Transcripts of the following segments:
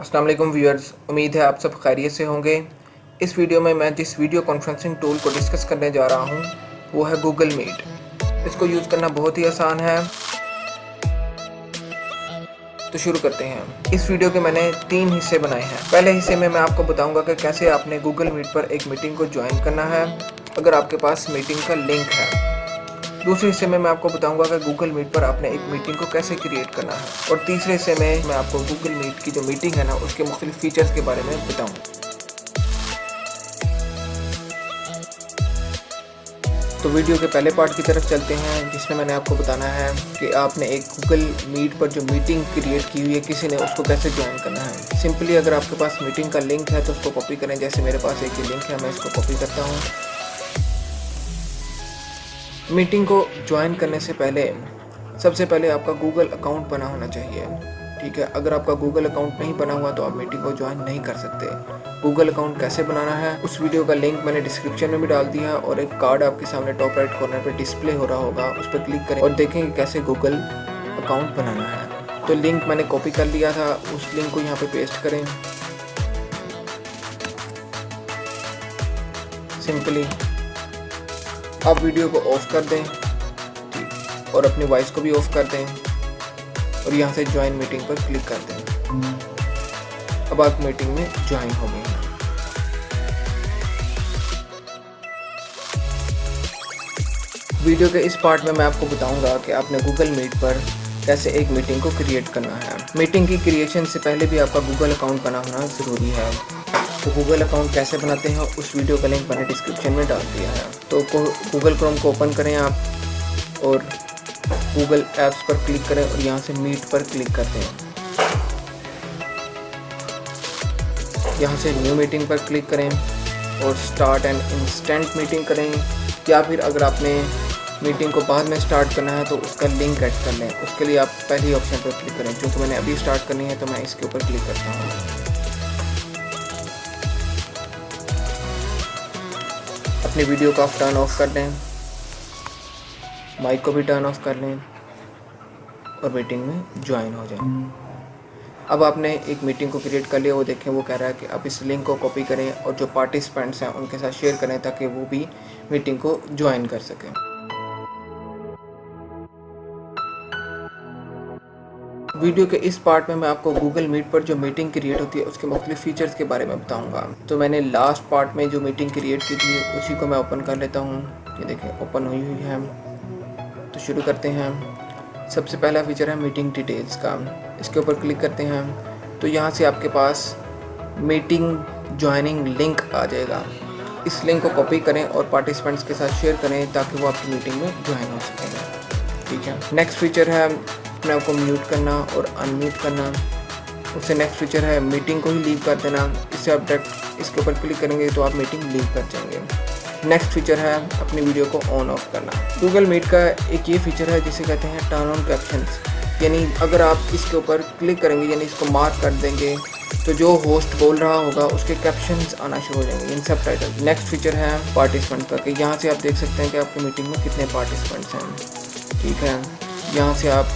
अस्सलाम वालेकुम व्यूअर्स, उम्मीद है आप सब खैरियत से होंगे। इस वीडियो में मैं जिस वीडियो कॉन्फ्रेंसिंग टूल को डिस्कस करने जा रहा हूँ वो है गूगल मीट। इसको यूज़ करना बहुत ही आसान है, तो शुरू करते हैं। इस वीडियो के मैंने 3 हिस्से बनाए हैं। पहले हिस्से में मैं आपको बताऊंगा कि कैसे आपने गूगल मीट पर एक मीटिंग को ज्वाइन करना है अगर आपके पास मीटिंग का लिंक है। दूसरे हिस्से में मैं आपको बताऊंगा कि गूगल मीट पर आपने एक मीटिंग को कैसे क्रिएट करना है, और तीसरे हिस्से में मैं आपको गूगल मीट की जो मीटिंग है ना उसके मुख्तलिफ फीचर्स के बारे में बताऊंगा। तो वीडियो के पहले पार्ट की तरफ चलते हैं, जिसमें मैंने आपको बताना है कि आपने एक गूगल मीट पर जो मीटिंग क्रिएट की हुई है किसी ने, उसको कैसे ज्वाइन करना है। सिंपली अगर आपके पास मीटिंग का लिंक है तो उसको कॉपी करें। जैसे मेरे पास एक लिंक है, मैं इसको कॉपी करता हूँ। मीटिंग को ज्वाइन करने से पहले सबसे पहले आपका गूगल अकाउंट बना होना चाहिए, ठीक है। अगर आपका गूगल अकाउंट नहीं बना हुआ तो आप मीटिंग को ज्वाइन नहीं कर सकते। गूगल अकाउंट कैसे बनाना है उस वीडियो का लिंक मैंने डिस्क्रिप्शन में भी डाल दिया है, और एक कार्ड आपके सामने टॉप राइट कॉर्नर पे डिस्प्ले हो रहा होगा, उस पर क्लिक करें और देखेंगे कैसे गूगल अकाउंट बनाना है। तो लिंक मैंने कॉपी कर लिया था, उस लिंक को यहाँ पे पेस्ट करें सिंपली। आप वीडियो को ऑफ कर दें और अपनी वॉइस को भी ऑफ कर दें, और यहाँ से ज्वाइन मीटिंग पर क्लिक कर दें। अब आप मीटिंग में ज्वाइन हो गए हैं। वीडियो के इस पार्ट में मैं आपको बताऊंगा कि आपने गूगल मीट पर कैसे एक मीटिंग को क्रिएट करना है। मीटिंग की क्रिएशन से पहले भी आपका गूगल अकाउंट बना होना ज़रूरी है। तो गूगल अकाउंट कैसे बनाते हैं उस वीडियो का लिंक मैंने डिस्क्रिप्शन में डाल दिया है। तो गूगल क्रोम को ओपन करें आप, और गूगल ऐप्स पर क्लिक करें और यहाँ से मीट पर क्लिक करते हैं। यहाँ से न्यू मीटिंग पर क्लिक करें और स्टार्ट एंड इंस्टेंट मीटिंग करें, या फिर अगर आपने मीटिंग को बाद में स्टार्ट करना है तो उसका लिंक ऐड कर लें। उसके लिए आप पहली ऑप्शन पर क्लिक करें। क्योंकि मैंने अभी स्टार्ट करनी है तो मैं इसके ऊपर क्लिक करता हूँ। अपनी वीडियो को आप टर्न ऑफ कर दें, माइक को भी टर्न ऑफ कर लें और मीटिंग में ज्वाइन हो जाएं। अब आपने एक मीटिंग को क्रिएट कर लिया, वो देखें वो कह रहा है कि आप इस लिंक को कॉपी करें और जो पार्टिसिपेंट्स हैं उनके साथ शेयर करें ताकि वो भी मीटिंग को ज्वाइन कर सकें। वीडियो के इस पार्ट में मैं आपको गूगल मीट पर जो मीटिंग क्रिएट होती है उसके मुख्तलिफ फीचर्स के बारे में बताऊंगा। तो मैंने लास्ट पार्ट में जो मीटिंग क्रिएट की थी उसी को मैं ओपन कर लेता हूँ। ये देखें ओपन हुई है। तो शुरू करते हैं। सबसे पहला फीचर है मीटिंग डिटेल्स का। इसके ऊपर क्लिक करते हैं तो यहाँ से आपके पास मीटिंग ज्वाइनिंग लिंक आ जाएगा। इस लिंक को कॉपी करें और पार्टिसिपेंट्स के साथ शेयर करें ताकि वो आपकी मीटिंग में ज्वाइन हो सकेंगे, ठीक है। नेक्स्ट फीचर है अपने आप को म्यूट करना और अनम्यूट करना। उससे नेक्स्ट फीचर है मीटिंग को ही लीव कर देना। इससे आप डायरेक्ट इसके ऊपर क्लिक करेंगे तो आप मीटिंग लीव कर जाएंगे। नेक्स्ट फीचर है अपनी वीडियो को ऑन ऑफ करना। गूगल मीट का एक ये फीचर है जिसे कहते हैं टर्न ऑन कैप्शंस, यानी अगर आप इसके ऊपर क्लिक करेंगे यानी इसको मार्क कर देंगे तो जो होस्ट बोल रहा होगा उसके कैप्शंस आना शुरू हो जाएंगे, इन सब टाइटल। नेक्स्ट फीचर है पार्टिसिपेंट का, कि यहाँ से आप देख सकते हैं कि आपकी मीटिंग में कितने पार्टिसिपेंट्स हैं, ठीक है। यहाँ से आप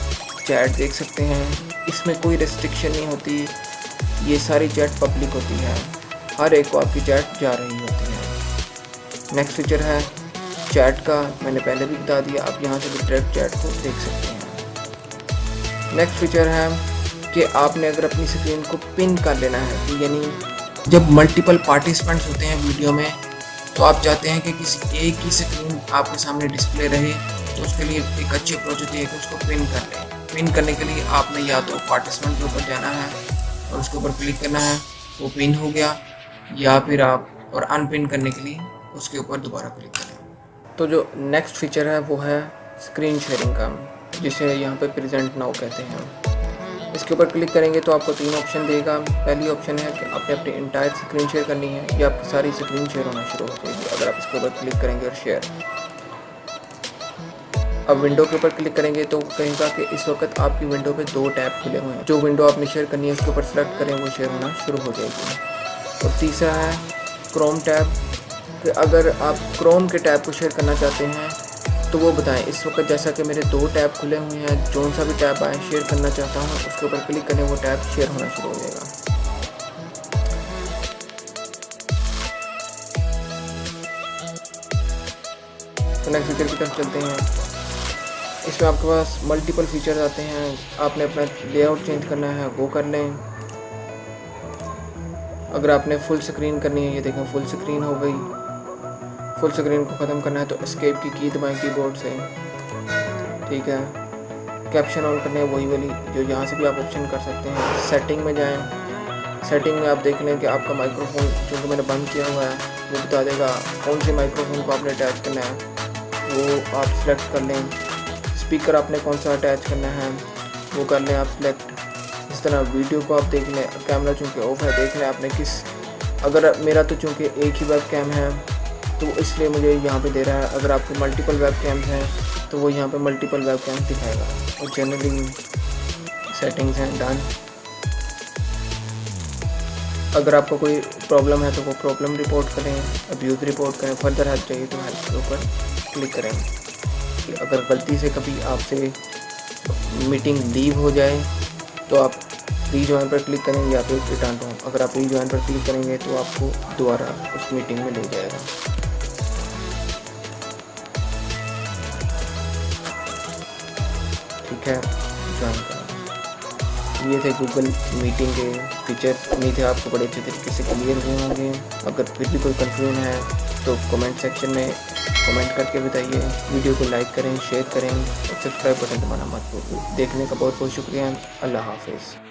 चैट देख सकते हैं, इसमें कोई रेस्ट्रिक्शन नहीं होती, ये सारी चैट पब्लिक होती है, हर एक को आपकी चैट जा रही होती है। नेक्स्ट फीचर है चैट का, मैंने पहले भी बता दिया, आप यहाँ से भी डायरेक्ट चैट को देख सकते हैं। नेक्स्ट फीचर है कि आपने अगर अपनी स्क्रीन को पिन कर लेना है, यानी जब मल्टीपल पार्टिसिपेंट्स होते हैं वीडियो में तो आप चाहते हैं कि किसी एक ही स्क्रीन आपके सामने डिस्प्ले रहे, तो उसके लिए एक अच्छी अप्रोच होती है कि उसको पिन कर लें। पिन करने के लिए आपने या तो पार्टिसिपेंट के ऊपर जाना है और उसके ऊपर क्लिक करना है, वो पिन हो गया, या फिर आप और अनपिन करने के लिए उसके ऊपर दोबारा क्लिक करें। तो जो नेक्स्ट फीचर है वो है स्क्रीन शेयरिंग का, जिसे यहाँ पे प्रेजेंट नाउ कहते हैं। इसके ऊपर क्लिक करेंगे तो आपको 3 ऑप्शन देगा। पहली ऑप्शन है कि आपने अपनी इंटायर स्क्रीन शेयर करनी है, या आपकी सारी स्क्रीन शेयर होना शुरू हो जाएगी अगर आप इसके ऊपर क्लिक करेंगे और शेयर। अब विंडो के ऊपर क्लिक करेंगे तो कहेगा कि इस वक्त आपकी विंडो पे 2 टैब खुले हुए हैं, जो विंडो आपने शेयर करनी है उसके ऊपर सेलेक्ट करें, वो शेयर होना शुरू हो जाएगी। और तीसरा है क्रोम टैब, कि अगर आप क्रोम के टैब को शेयर करना चाहते हैं तो वो बताएं। इस वक्त जैसा कि मेरे 2 टैब खुले हुए हैं, जो सा भी टैब आए शेयर करना चाहता हूँ उसके ऊपर क्लिक करें, वो टैब शेयर होना शुरू हो जाएगा। नेक्स्ट फीचर की तरफ चलते हैं। इसमें आपके पास मल्टीपल फीचर्स आते हैं। आपने अपना लेआउट चेंज करना है वो कर लें। अगर आपने फुल स्क्रीन करनी है, ये देखें फुल स्क्रीन हो गई। फुल स्क्रीन को ख़त्म करना है तो एस्केप की दबाएं कीबोर्ड से, ठीक है। कैप्शन ऑन करने है वही वाली जो यहाँ से भी आप ऑप्शन कर सकते हैं। सेटिंग में जाएं। सेटिंग में आप देख लें कि आपका माइक्रोफोन जो मैंने बंद किया हुआ है वो बता देगा कौन से माइक्रोफोन को आपने अटैच करना है, वो आप सिलेक्ट कर लें। स्पीकर आपने कौन सा अटैच करना है वो कर लें आप सिलेक्ट। इस तरह वीडियो को आप देख लें। कैमरा चूँकि ऑफ है, देख लें आपने किस, अगर मेरा तो चूँकि एक ही वेब कैम है तो इसलिए मुझे यहाँ पे दे रहा है। अगर आपके मल्टीपल वेब कैम्स हैं तो वो यहाँ पे मल्टीपल वेब कैम्स दिखाएगा। और जनरली सेटिंग्स हैं डन। अगर आपको कोई प्रॉब्लम है तो वो प्रॉब्लम रिपोर्ट करें, अब्यूज़ रिपोर्ट करें, फर्दर हेल्प चाहिए तो हेल्प के ऊपर क्लिक करें। अगर गलती से कभी आपसे मीटिंग लीव हो जाए तो आप रीजॉइन पर क्लिक करेंगे या फिर रिटर्न टू होम। अगर आप रीजॉइन पर क्लिक करेंगे तो आपको दोबारा उस मीटिंग में ले जाएगा। ठीक है, ज्वाइन करें। ये थे गूगल मीटिंग के फीचर्स। उम्मीद है आपको बड़े अच्छे तरीके से क्लियर हुए होंगे। अगर फिर भी कोई कंफ्यूजन है तो कमेंट सेक्शन में कमेंट करके बताइए। वीडियो को लाइक करें, शेयर करें और सब्सक्राइब बटन दबाना मत भूलिए। देखने का बहुत बहुत शुक्रिया। अल्लाह हाफिज़।